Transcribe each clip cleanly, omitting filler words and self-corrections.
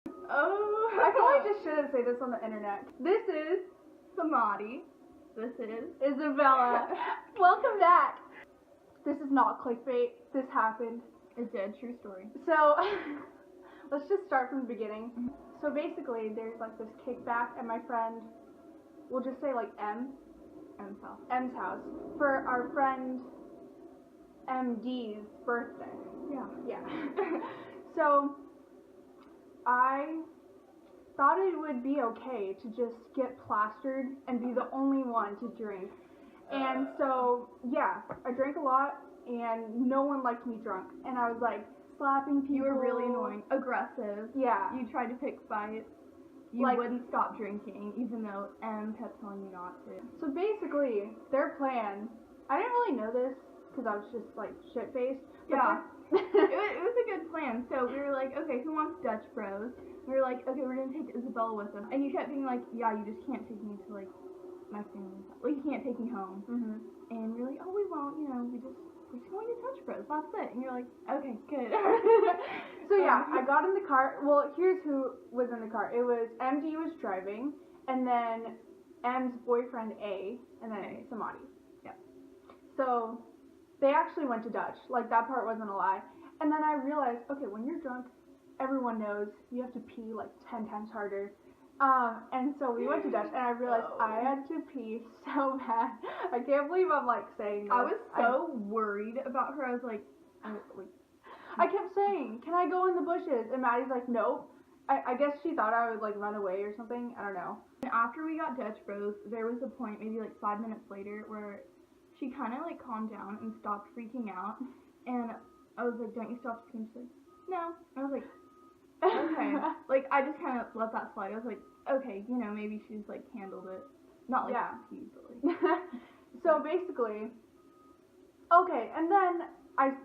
Oh, I probably just shouldn't say this on the internet. This is Samadhi. This is Isabella. Welcome back. This is not clickbait. This happened. It did. True story. So, let's just start from the beginning. So basically, there's like this kickback at my friend, we'll just say like M's house, for our friend MD's birthday. Yeah. So, I thought it would be okay to just get plastered and be the only one to drink. And so, yeah, I drank a lot, and no one liked me drunk. And I was like, slapping people. You were really annoying. Aggressive. Yeah. You tried to pick fights. You wouldn't stop drinking, even though M kept telling you not to. So basically, their plan, I didn't really know this, because I was just, like, shit-faced. Yeah. it was a good plan. So we were like, okay, who wants Dutch Bros? We were like, okay, we're going to take Isabella with us. And you kept being like, yeah, you just can't take me to, like, my family's house. Like, you can't take me home. And we're like, oh, we won't, you know, we're just going to Dutch Bros. That's it. And you're like, okay, good. So yeah, I got in the car. Well, here's who was in the car. It was MD was driving, and then M's boyfriend A, and then Samadhi. Yeah. So they actually went to Dutch. Like, that part wasn't a lie. And then I realized, okay, when you're drunk, everyone knows you have to pee like 10 times harder. And so we went to Dutch, and I realized I had to pee so bad. I can't believe I'm like saying this. I was so worried about her. I was like, I kept saying, can I go in the bushes? And Maddie's like, nope. I guess she thought I would like run away or something. I don't know. And after we got Dutch Bros, there was a point, maybe like 5 minutes later, where she kind of like calmed down and stopped freaking out. And I was like, don't you stop screaming? She's like, no. I was like, okay. Like, I just kind of let that slide. I was like, okay, you know, maybe she's like handled it. Not like pee, but like. So basically, okay, and then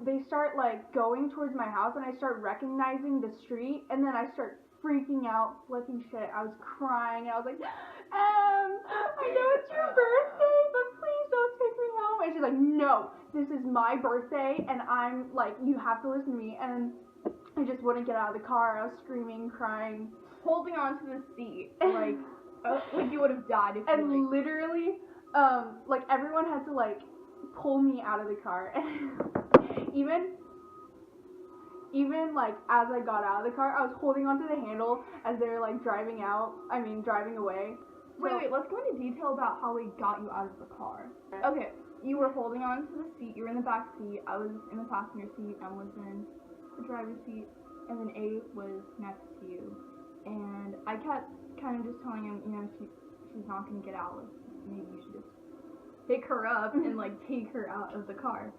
they start like going towards my house, and I start recognizing the street, and then I start freaking out, flipping shit. I was crying, and I was like, I know it's your birthday, but please don't take me home. And she's like, no, this is my birthday, and I'm like, you have to listen to me. And I just wouldn't get out of the car. I was screaming, crying, holding on to the seat, like you would have died if you and literally, like everyone had to like pull me out of the car. Even like as I got out of the car, I was holding onto the handle as they were like driving away. Wait, let's go into detail about how we got you out of the car. Okay, you were holding on to the seat, you were in the back seat, I was in the passenger seat, I was in the driver's seat, and then A was next to you. And I kept kind of just telling him, you know, she's not going to get out, maybe you should just pick her up and like take her out of the car.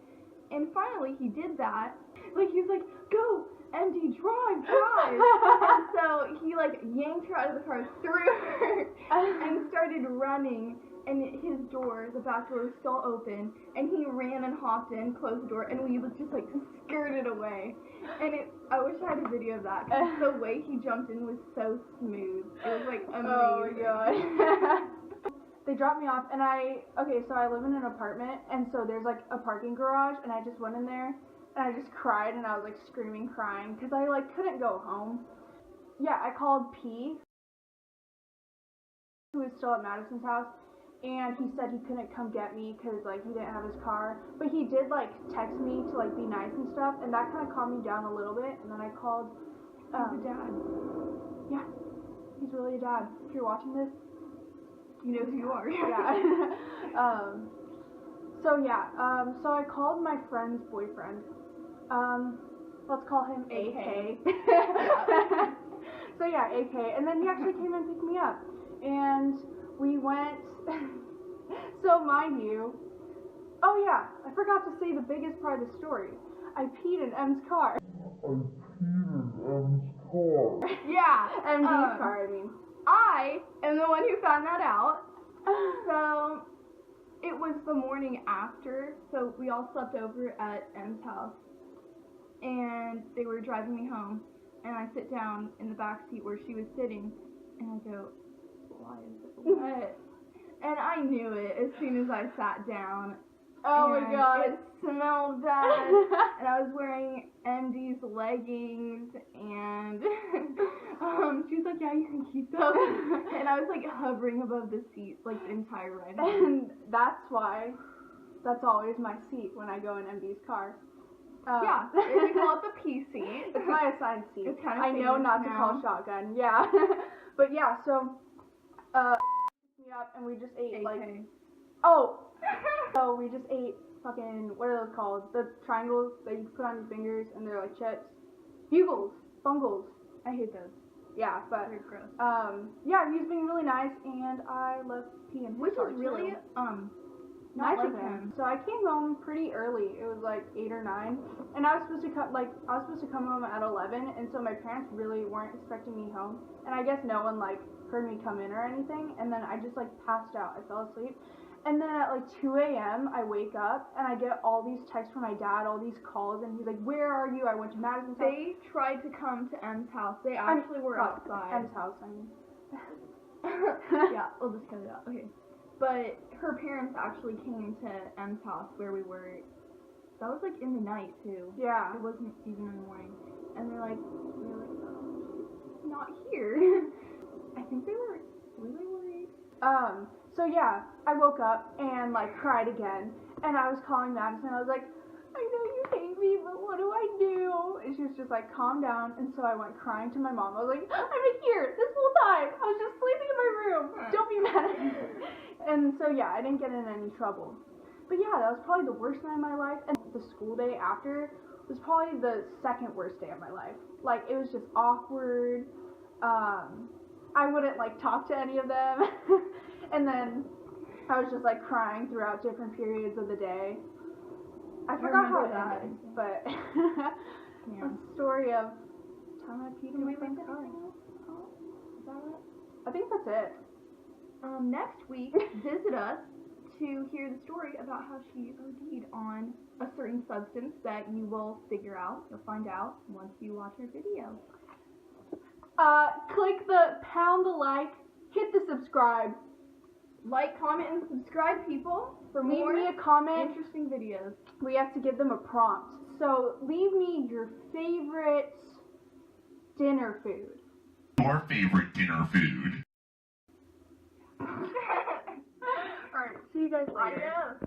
And finally he did that. Like, he was like, go, MD, drive. And so he like yanked her out of the car, threw her, and started running. And his door, the back door, was still open. And he ran and hopped in, closed the door, and we just like skirted away. And I wish I had a video of that, because the way he jumped in was so smooth. It was like amazing. Oh my god. They dropped me off, and so I live in an apartment, and so there's like a parking garage, and I just went in there, and I just cried, and I was like screaming, crying, because I like couldn't go home. Yeah, I called P, who was still at Madison's house, and he said he couldn't come get me because like he didn't have his car, but he did like text me to like be nice and stuff, and that kind of calmed me down a little bit. And then I called he's a dad. Yeah, he's really a dad. If you're watching this, you know who you are. Yeah. So I called my friend's boyfriend. Let's call him AK. So yeah, AK, and then he actually came and picked me up, and we went. So mind you, oh yeah, I forgot to say the biggest part of the story. I peed in M's car. Yeah, MD's car, I mean. I am the one who found that out. So it was the morning after, so we all slept over at M's house, and they were driving me home, and I sit down in the back seat where she was sitting, and I go, why is it wet? And I knew it as soon as I sat down. Oh my and god. it smelled bad. And I was wearing MD's leggings, and she was like, yeah, you can keep those. And I was like hovering above the seat like the entire ride home. And that's why that's always my seat when I go in MD's car. Yeah, we call it the P seat. It's my assigned seat. It's kind of I know not to call shotgun. Yeah. But yeah, so me up and we just ate like so we just ate fucking, what are those called? The triangles that you put on your fingers and they're like chips. Bugles. Bungles. I hate those. Yeah, but They're gross. yeah, he's being really nice and I love peeing. Which is really nice like of him. So I came home pretty early. It was like 8 or 9, and I was supposed to come home at 11, and so my parents really weren't expecting me home. And I guess no one like heard me come in or anything. And then I just like passed out. I fell asleep. And then at like 2 a.m. I wake up and I get all these texts from my dad, all these calls, and he's like, "Where are you?" I went to Madison's house. They tried to come to M's house. They actually were outside. M's house, I mean. Yeah, we'll just cut it out. Okay. But her parents actually came to M's house where we were. That was like in the night too. Yeah. It wasn't even in the morning. And we were like, oh, she's not here. I think they were really worried. So yeah, I woke up and like cried again, and I was calling Madison. I was like, I know you hate me, but what do I do? And she was just like, calm down. And so I went crying to my mom. I was like, I've been here this whole time. I was just sleeping in my room. Don't be mad at me. And so yeah, I didn't get in any trouble. But yeah, that was probably the worst night of my life. And the school day after was probably the second worst day of my life. Like, it was just awkward. I wouldn't like talk to any of them. And then I was just like crying throughout different periods of the day. I forgot how it ended, but yeah. a story of time I peed in my friend's car. Oh, is that it? I think that's it. Next week, visit us to hear the story about how she OD'd on a certain substance that you will figure out. You'll find out once you watch our video. Click the pound the like, hit the subscribe. Like, comment, and subscribe, people, for Leave more me a comment. interesting videos. We have to give them a prompt. So leave me your favorite dinner food. Your favorite dinner food. Alright, see you guys later. Adios.